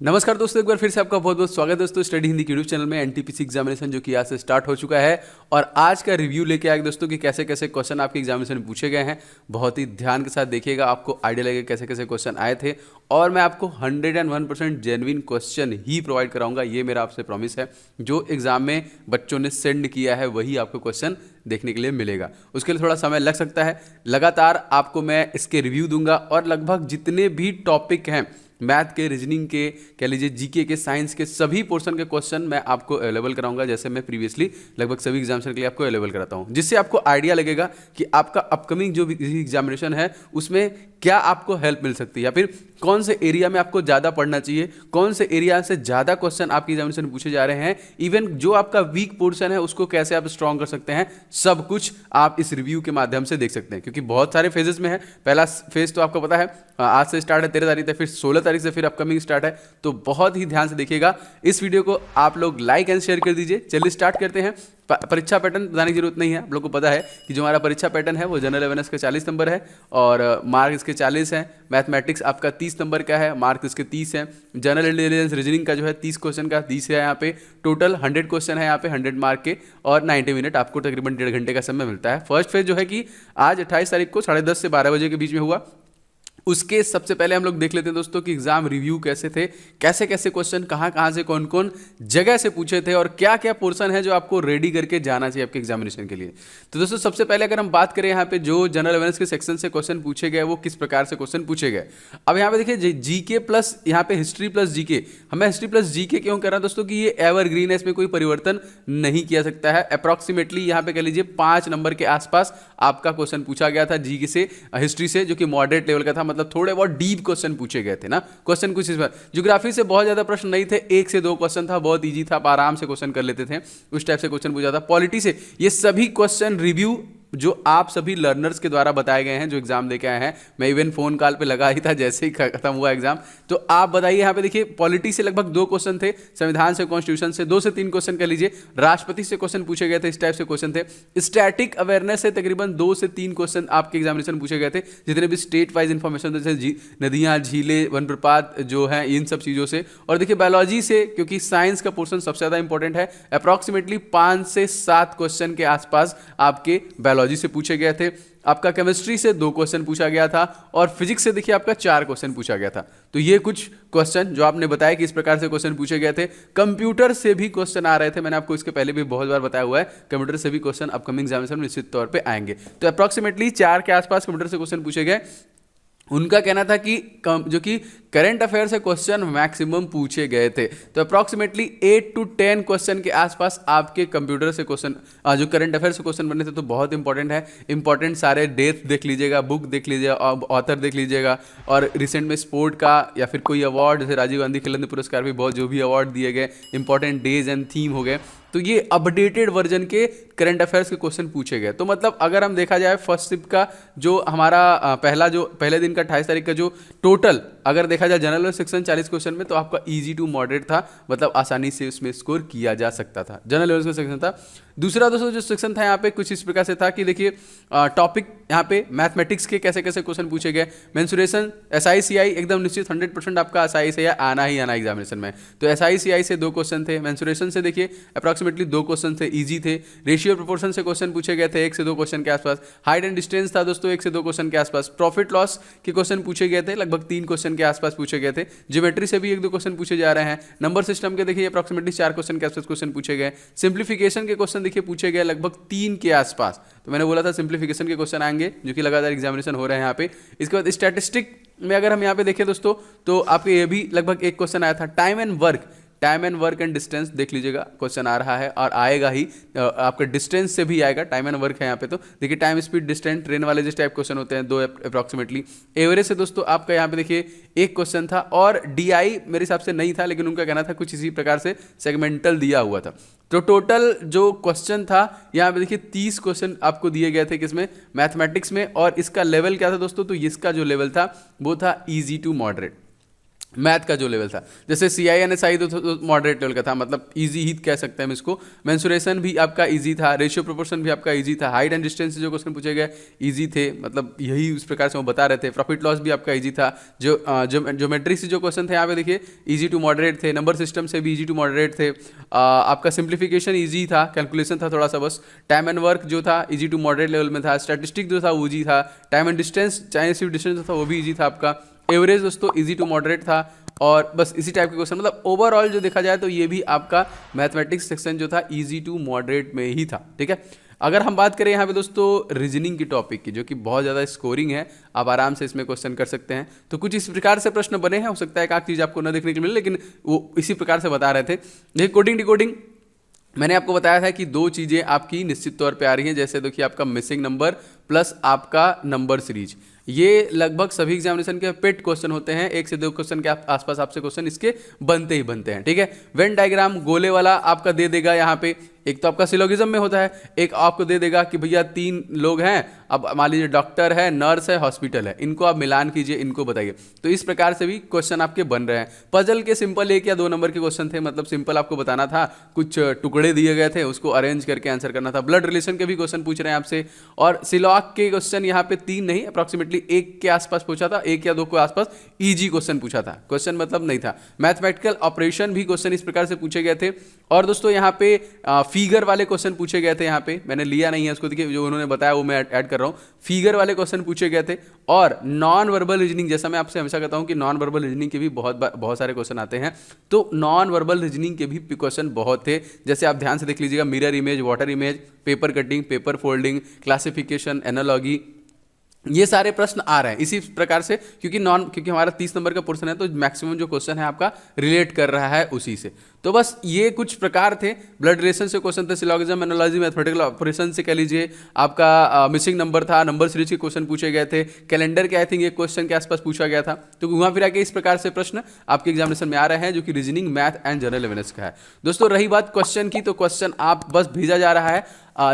नमस्कार दोस्तों, एक बार फिर से आपका बहुत बहुत स्वागत है दोस्तों स्टडी हिंदी के यूट्यूब चैनल में। एनटीपीसी एग्जामिनेशन जो कि आज से स्टार्ट हो चुका है और आज का रिव्यू लेके आए दोस्तों कि कैसे कैसे क्वेश्चन आपके एग्जामिनेशन में पूछे गए हैं। बहुत ही ध्यान के साथ देखिएगा, आपको आइडिया लगेगा कैसे कैसे क्वेश्चन आए थे और मैं आपको 101% जेन्युइन क्वेश्चन ही प्रोवाइड कराऊंगा, ये मेरा आपसे प्रॉमिस है। जो एग्जाम में बच्चों ने सेंड किया है वही आपको क्वेश्चन देखने के लिए मिलेगा। उसके लिए थोड़ा समय लग सकता है। लगातार आपको मैं इसके रिव्यू दूंगा और लगभग जितने भी टॉपिक हैं मैथ के, रीजनिंग के, कह लीजिए जीके के, साइंस के, सभी पोर्शन के क्वेश्चन मैं आपको अवेलेबल कराऊंगा, जैसे मैं प्रीवियसली लगभग सभी एग्जामिनेशन के लिए आपको अवेलेबल कराता हूं, जिससे आपको आइडिया लगेगा कि आपका अपकमिंग जो भी एग्जामिनेशन है उसमें क्या आपको हेल्प मिल सकती है या फिर कौन से एरिया में आपको ज़्यादा पढ़ना चाहिए, कौन से एरिया से ज़्यादा क्वेश्चन आपकी एग्जामिनेशन में पूछे जा रहे हैं, इवन जो आपका वीक पोर्शन है उसको कैसे आप स्ट्रॉन्ग कर सकते हैं, सब कुछ आप इस रिव्यू के माध्यम से देख सकते हैं। क्योंकि बहुत सारे फेजेस में है। पहला फेज तो आपको पता है आज से स्टार्ट है 13 तारीख से, फिर 16 तारीख से फिर अपकमिंग स्टार्ट है। तो बहुत ही ध्यान से देखिएगा। इस वीडियो को आप लोग लाइक एंड शेयर कर दीजिए। चलिए स्टार्ट करते हैं। परीक्षा पैटर्न बताने की जरूरत नहीं है, आप लोग को पता है कि जो हमारा परीक्षा पैटर्न है वो जनरल अवेयरनेस का 40 नंबर है और मार्क इसके 40 हैं। मैथमेटिक्स आपका 30 नंबर का है, मार्क इसके 30 हैं। जनरल इंटेलिजेंस रीजनिंग का जो है 30 क्वेश्चन का 30 है। यहाँ पे टोटल 100 क्वेश्चन है यहाँ पे 100 मार्क के और 90 मिनट आपको तकरीबन 1.5 घंटे का समय मिलता है। फर्स्ट फेज जो है कि आज 28 तारीख को 10:30 से 12 बजे के बीच में हुआ। उसके सबसे पहले हम लोग देख लेते हैं दोस्तों कि एग्जाम रिव्यू कैसे थे, कैसे कैसे क्वेश्चन कहाँ से कौन कौन जगह से पूछे थे और क्या क्या पोर्शन है जो आपको रेडी करके जाना चाहिए आपके एग्जामिनेशन के लिए। तो दोस्तों सबसे पहले अगर हम बात करें यहाँ पे जो जनरल अवेयरनेस के सेक्शन से क्वेश्चन पूछे गए वो किस प्रकार से क्वेश्चन पूछे गए। अब यहाँ पे देखिए जीके प्लस यहाँ पे हिस्ट्री प्लस जीके। हमें हिस्ट्री प्लस जीके क्यों कर रहा है दोस्तों कि ये एवरग्रीन है, इसमें कोई परिवर्तन नहीं किया सकता है। अप्रॉक्सीमेटली यहाँ पे कह लीजिए 5 नंबर के आसपास आपका क्वेश्चन पूछा गया था जीके से, हिस्ट्री से, जो कि मॉडरेट लेवल का था, मतलब थोड़े बहुत डीप क्वेश्चन पूछे गए थे ना। क्वेश्चन कुछ इस बार ज्योग्राफी से बहुत ज्यादा प्रश्न नहीं थे, 1 से 2 क्वेश्चन था, बहुत इजी था, आप आराम से क्वेश्चन कर लेते थे, उस टाइप से क्वेश्चन पूछा था। पॉलिटी से ये सभी क्वेश्चन रिव्यू जो आप सभी लर्नर्स के द्वारा बताए गए हैं जो एग्जाम देके आए हैं। मैं इवन फोन कॉल पे लगा ही था जैसे ही खत्म हुआ एग्जाम। तो आप बताइए, यहाँ पे देखिए पॉलिटी से लगभग 2 क्वेश्चन थे, संविधान से, कॉन्स्टिट्यूशन से 2 से 3 क्वेश्चन कह लीजिए, राष्ट्रपति से क्वेश्चन पूछे गए थे, इस टाइप से क्वेश्चन थे। स्टैटिक अवेयरनेस से तकरीबन 2 से 3 क्वेश्चन आपके एग्जामिनेशन पूछे गए थे, जितने भी स्टेट वाइज इंफॉर्मेशन जैसे नदियां, झीलें, वन प्रपात जो है, इन सब चीजों से। और देखिए बायोलॉजी से, क्योंकि साइंस का पोर्शन सबसे ज्यादा इंपॉर्टेंट है, अप्रॉक्सीमेटली 5 से 7 क्वेश्चन के आसपास आपके बायोलॉजी से पूछे गए थे। आपका केमिस्ट्री से 2 क्वेश्चन पूछा गया था और फिजिक्स से देखिए आपका 4 क्वेश्चन पूछा गया था। तो ये कुछ क्वेश्चन जो आपने बताया कि इस प्रकार से क्वेश्चन पूछे गए थे। कंप्यूटर से भी क्वेश्चन आ रहे थे, मैंने आपको इसके पहले भी बहुत बार बताया हुआ है, कंप्यूटर से भी क्वेश्चन अपकमिंग एग्जामिनेशन में निश्चित तौर पे आएंगे। तो अप्रॉक्सीमेटली 4 के आसपास कंप्यूटर से क्वेश्चन पूछे गए। उनका कहना था कि जो कि करंट अफेयर से क्वेश्चन मैक्सिमम पूछे गए थे। तो अप्रॉक्सीमेटली 8 to 10 क्वेश्चन के आसपास आपके कंप्यूटर से क्वेश्चन, जो करंट अफेयर से क्वेश्चन बने थे। तो बहुत इंपॉर्टेंट है, इंपॉर्टेंट सारे डेट देख लीजिएगा, बुक देख लीजिएगा, ऑथर देख लीजिएगा। और रिसेंट में स्पोर्ट का या फिर कोई अवार्ड, जैसे राजीव गांधी खेल रत्न पुरस्कार भी बहुत, जो भी अवार्ड दिए गए, इंपॉर्टेंट डेज एंड थीम हो गए, तो ये अपडेटेड वर्जन के करंट अफेयर्स के क्वेश्चन पूछे गए। तो मतलब अगर हम देखा जाए फर्स्ट शिफ्ट का जो हमारा पहले दिन का 28 तारीख का जो टोटल अगर देखा जाए जनरल सेक्शन 40 क्वेश्चन में, तो आपका इजी टू मॉडरेट था, मतलब आसानी से उसमें स्कोर किया जा सकता था। जनरल लेवल का सेक्शन था। दूसरा दोस्तों जो सेक्शन था यहाँ पे कुछ इस प्रकार से था कि देखिए टॉपिक यहाँ पे मैथमेटिक्स के कैसे कैसे क्वेश्चन पूछे गए। मेंसुरेशन, SI CI एकदम निश्चित 100% आपका SI से आना ही आना एग्जामिनेशन में। तो SI CI से 2 क्वेश्चन थे। मेंसुरेशन से देखिए अप्रॉक्सीमेटली 2 क्वेश्चन थे, इजी थे। रेशियो प्रोपोर्शन से क्वेश्चन पूछे गए थे 1 से 2 क्वेश्चन के आसपास। हाइट एंड डिस्टेंस था दोस्तों 1 से 2 क्वेश्चन के आसपास। प्रॉफिट लॉस के क्वेश्चन पूछे गए थे, लगभग 3 क्वेश्चन के आसपास पूछे गए थे। ज्योमेट्री से भी 1-2 क्वेश्चन पूछे जा रहे हैं। नंबर सिस्टम के देखिए अप्रॉक्सीमेटली 4 क्वेश्चन के आसपास क्वेश्चन पूछे गए। सिंप्लीफिकेशन के क्वेश्चन देखिए पूछे गए लगभग 3 के आसपास। तो मैंने बोला था सिंप्लीफिकेशन के क्वेश्चन आएंगे जो कि लगातार एग्जामिनेशन हो रहे हैं यहाँ पे। इसके बाद स्टैटिस्टिक में अगर हम यहाँ पे देखें दोस्तों, तो आपके ये भी लगभग 1 क्वेश्चन आया था। Time and work and distance देख लीजिएगा, क्वेश्चन आ रहा है और आएगा ही। आपका डिस्टेंस से भी आएगा, टाइम एंड वर्क है यहाँ पे। तो देखिए टाइम, स्पीड, डिस्टेंस, ट्रेन वाले जिस टाइप क्वेश्चन होते हैं 2 अप्रॉक्सीमेटली। एवरेज से दोस्तों आपका यहाँ पे देखिए 1 क्वेश्चन था और DI मेरे हिसाब से नहीं था, लेकिन उनका कहना था कुछ इसी प्रकार से सेगमेंटल दिया हुआ था। तो टोटल जो क्वेश्चन था यहाँ पे देखिए 30 क्वेश्चन आपको दिए गए थे, किसमें, मैथमेटिक्स में। और इसका लेवल क्या था दोस्तों, तो इसका जो लेवल था वो था इजी टू मॉडरेट। मैथ का जो लेवल था, जैसे CINSI तो मॉडरेट लेवल का था, मतलब इजी ही कह सकते हैं हम इसको। मेंसुरेशन भी आपका इजी था, रेशियो प्रोपोर्शन भी आपका इजी था, हाइट एंड डिस्टेंस से जो क्वेश्चन पूछे गए इजी थे, मतलब यही उस प्रकार से वो बता रहे थे। प्रॉफिट लॉस भी आपका इजी था। जो ज्योमेट्री से जो क्वेश्चन थे यहाँ पे देखिए इजी टू मॉडरेट थे, नंबर सिस्टम से भी इजी टू मॉडरेट थे। आपका सिंप्लीफिकेशन इजी था, कैलकुलेशन था थोड़ा सा बस। टाइम एंड वर्क जो था इजी टू मॉडरेट लेवल में था। स्टैटिस्टिक जो था वो इजी था। टाइम एंड डिस्टेंस, चाहे सिर्फ डिस्टेंस था वो भी इजी था आपका। एवरेज दोस्तों इजी टू मॉडरेट था। और बस इसी टाइप के क्वेश्चन, मतलब ओवरऑल जो देखा जाए तो ये भी आपका मैथमेटिक्स सेक्शन जो था इजी टू मॉडरेट में ही था, ठीक है। अगर हम बात करें यहाँ पे दोस्तों रीजनिंग की टॉपिक की, जो कि बहुत ज़्यादा स्कोरिंग है, आप आराम से इसमें क्वेश्चन कर सकते हैं। तो कुछ इस प्रकार से प्रश्न बने हैं, हो सकता है एक आध चीज़ आपको न देखने को मिले, लेकिन वो इसी प्रकार से बता रहे थे। देखिए कोडिंग डिकोडिंग मैंने आपको बताया था कि दो चीज़ें आपकी निश्चित तौर पे आ रही हैं, जैसे देखिए आपका मिसिंग नंबर प्लस आपका नंबर सीरीज। ये लगभग सभी एग्जामिनेशन के पेट क्वेश्चन होते हैं, 1 से 2 क्वेश्चन के आसपास आपसे क्वेश्चन इसके बनते ही बनते हैं, ठीक है। वेन डायग्राम गोले वाला आपका दे देगा यहाँ पे, एक तो आपका सिलोगिज्म में होता है, एक आपको दे देगा कि भैया 3 लोग हैं, अब मान लीजिए डॉक्टर है, नर्स है, हॉस्पिटल है, इनको आप मिलान कीजिए, इनको बताइए। तो इस प्रकार से भी क्वेश्चन आपके बन रहे हैं। पजल के सिंपल 1 या 2 नंबर के क्वेश्चन थे, मतलब सिंपल आपको बताना था, कुछ टुकड़े दिए गए थे, उसको अरेंज करके आंसर करना था। ब्लड रिलेशन के भी क्वेश्चन पूछ रहे हैं आपसे, और सिलॉक के क्वेश्चन यहाँ पे 3 नहीं, अप्रॉक्सीमेटली 1 के आसपास पूछा था, 1 या 2 के आसपास इजी क्वेश्चन पूछा था, क्वेश्चन मतलब नहीं था। मैथमेटिकल ऑपरेशन भी क्वेश्चन इस प्रकार से पूछे गए थे। और दोस्तों यहाँ पे फिगर वाले क्वेश्चन पूछे गए थे, यहाँ पे मैंने लिया नहीं है उसको, देखिए जो उन्होंने बताया वो मैं ऐड कर रहा हूँ। फिगर वाले क्वेश्चन पूछे गए थे। और नॉन वर्बल रीजनिंग, जैसा मैं आपसे हमेशा कहता हूँ कि नॉन वर्बल रीजनिंग के भी बहुत सारे क्वेश्चन आते हैं, तो नॉन वर्बल रीजनिंग के भी क्वेश्चन बहुत थे। जैसे आप ध्यान से देख लीजिएगा, mirror image, water image, paper cutting, paper folding, classification, analogy, ये सारे प्रश्न आ रहे हैं इसी प्रकार से, क्योंकि हमारा 30 नंबर का पोर्शन है, तो मैक्सिमम जो क्वेश्चन है आपका रिलेट कर रहा है उसी से। तो बस ये कुछ प्रकार थे। ब्लड रिलेशन से क्वेश्चन थे, सिलोगिज्म, एनालॉजी, मैथमेटिकल ऑपरेशन से कह लीजिए आपका मिसिंग नंबर था, नंबर सीरीज के क्वेश्चन पूछे गए थे, कैलेंडर के आई थिंक एक क्वेश्चन के आसपास पूछा गया था। तो घुमा फिरा के इस प्रकार से प्रश्न आपके एग्जामिनेशन में आ रहे हैं, जो कि reasoning, math and general awareness का है। दोस्तों रही बात क्वेश्चन की, तो क्वेश्चन आप बस भेजा जा रहा है,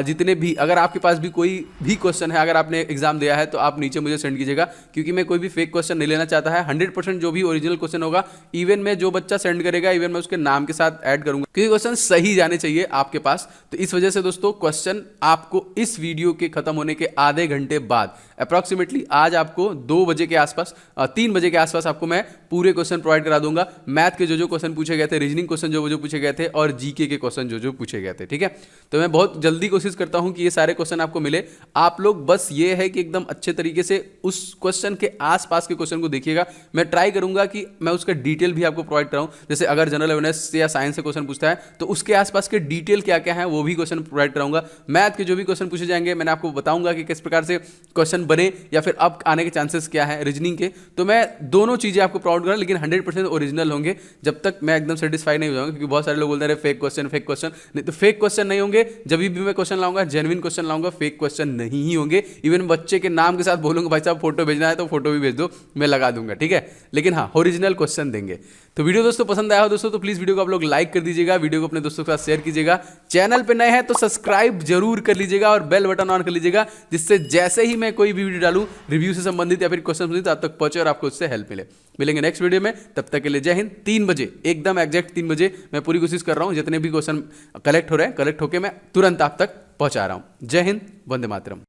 जितने भी, अगर आपके पास भी कोई भी क्वेश्चन है, अगर आपने एग्जाम दिया है, तो आप नीचे मुझे सेंड कीजिएगा, क्योंकि मैं कोई भी फेक क्वेश्चन नहीं लेना चाहता है। 100% जो भी ओरिजिनल क्वेश्चन होगा, इवन में जो बच्चा सेंड करेगा, इवन मैं उसके नाम के साथ ऐड करूंगा, क्योंकि क्वेश्चन सही जाने चाहिए आपके पास। तो इस वजह से दोस्तों क्वेश्चन आपको इस वीडियो के खत्म होने के आधे घंटे बाद, अप्रॉक्सीमेटली आज आपको 2 बजे के आसपास, 3 बजे के आसपास आपको मैं पूरे क्वेश्चन प्रोवाइड करा दूंगा। मैथ के जो क्वेश्चन पूछे गए थे, रीजनिंग क्वेश्चन जो पूछे गए थे, और जीके के क्वेश्चन जो पूछे गए थे, ठीक है। तो मैं बहुत जल्दी कोशिश करता हूं कि ये सारे क्वेश्चन आपको मिले। आप लोग बस ये है कि एकदम अच्छे तरीके से उस क्वेश्चन के आसपास के क्वेश्चन को देखिएगा। मैं ट्राई करूंगा कि मैं उसका डिटेल भी आपको प्रोवाइड कराऊं। जैसे अगर जनरल अवेयरनेस या साइंस से क्वेश्चन पूछता है, तो उसके आसपास के डिटेल क्या क्या है वो भी क्वेश्चन प्रोवाइड कराऊंगा। मैथ के जो भी क्वेश्चन पूछे जाएंगे, मैंने आपको बताऊंगा कि किस प्रकार से क्वेश्चन बने, या फिर अब आने के चांसेस क्या है रीजनिंग के। तो मैं दोनों चीजें आपको प्रोवाइड करूंगा, लेकिन 100% ओरिजिनल होंगे, जब तक मैं एकदम सेटिस्फाई नहीं हो जाऊंगा। क्योंकि बहुत सारे लोग बोलते हैं फेक क्वेश्चन, फेक क्वेश्चन। नहीं, तो फेक क्वेश्चन नहीं होंगे। जब भी मैं क्वेश्चन लाऊंगा, जेन्युइन क्वेश्चन लाऊंगा, फेक क्वेश्चन नहीं ही होंगे। इवन बच्चे के नाम के साथ बोलूंगा, भाई साहब फोटो भेजना है तो फोटो भी भेज दो, मैं लगा दूंगा, ठीक है। लेकिन हाँ, ओरिजिनल क्वेश्चन देंगे। तो वीडियो दोस्तों पसंद आया हो दोस्तों, तो प्लीज वीडियो को आप लोग लाइक कर दीजिएगा, वीडियो को अपने दोस्तों के साथ शेयर कीजिएगा। चैनल पे नए हैं तो सब्सक्राइब जरूर कर लीजिएगा और बेल बटन ऑन कर लीजिएगा, जिससे जैसे ही मैं कोई भी वीडियो डालूं रिव्यू से संबंधित या फिर क्वेश्चन संबंधित, आप तक पहुंचे और आपको उससे हेल्प मिलेंगे नेक्स्ट वीडियो में। तब तक के लिए जय हिंद। 3 बजे एकदम एग्जैक्ट 3 बजे मैं पूरी कोशिश कर रहा हूं, जितने भी क्वेश्चन कलेक्ट हो रहे हैं, कलेक्ट होकर मैं तुरंत आप तक पहुंचा रहा हूं। जय हिंद, वंदे मातरम।